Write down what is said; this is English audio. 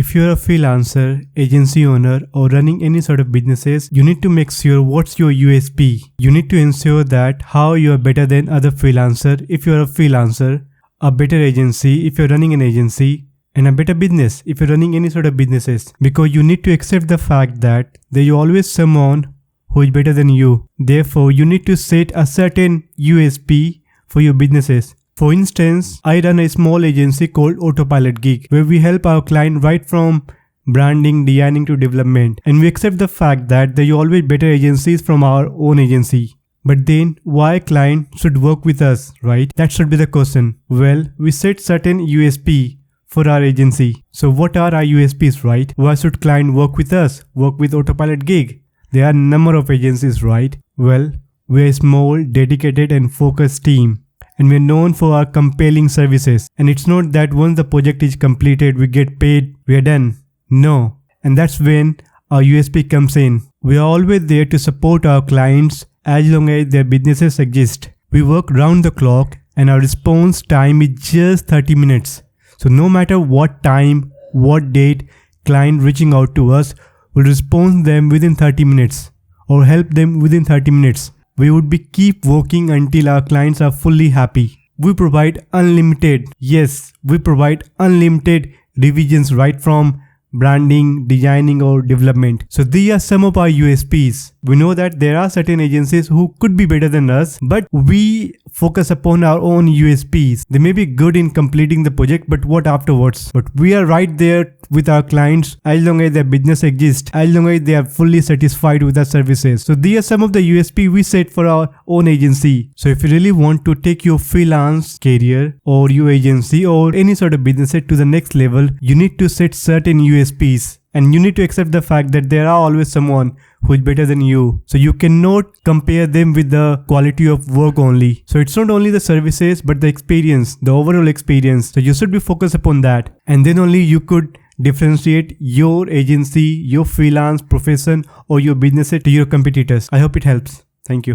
If you're a freelancer, agency owner, or running any sort of businesses, you need to make sure what's your USP. You need to ensure that how you are better than other freelancer if you're a freelancer, a better agency if you're running an agency, and a better business if you're running any sort of businesses. Because you need to accept the fact that there is always someone who is better than you. Therefore, you need to set a certain USP for your businesses. For instance, I run a small agency called Autopilot Gig, where we help our client right from branding, designing to development. And we accept the fact that there are always better agencies from our own agency. But then, why client should work with us, right? That should be the question. Well, we set certain USP for our agency. So what are our USPs, right? Why should client work with us, work with Autopilot Gig? There are a number of agencies, right? Well, we're a small, dedicated and focused team. And we're known for our compelling services. And it's not that once the project is completed, we get paid, we're done. No. And that's when our USP comes in. We are always there to support our clients as long as their businesses exist. We work round the clock and our response time is just 30 minutes. So no matter what time, what date, client reaching out to us, we'll respond them within 30 minutes or help them within 30 minutes. We would be keep working until our clients are fully happy. We provide unlimited revisions right from branding, designing or development. So these are some of our USPs. We know that there are certain agencies who could be better than us, but we focus upon our own USPs. They may be good in completing the project, but what afterwards? But we are right there with our clients as long as their business exists, as long as they are fully satisfied with our services. So these are some of the USP we set for our own agency. So if you really want to take your freelance career or your agency or any sort of business to the next level, you need to set certain USPs. And you need to accept the fact that there are always someone who is better than you. So you cannot compare them with the quality of work only. So it's not only the services, but the experience, the overall experience. So you should be focused upon that. And then only you could differentiate your agency, your freelance profession or your business to your competitors. I hope it helps. Thank you.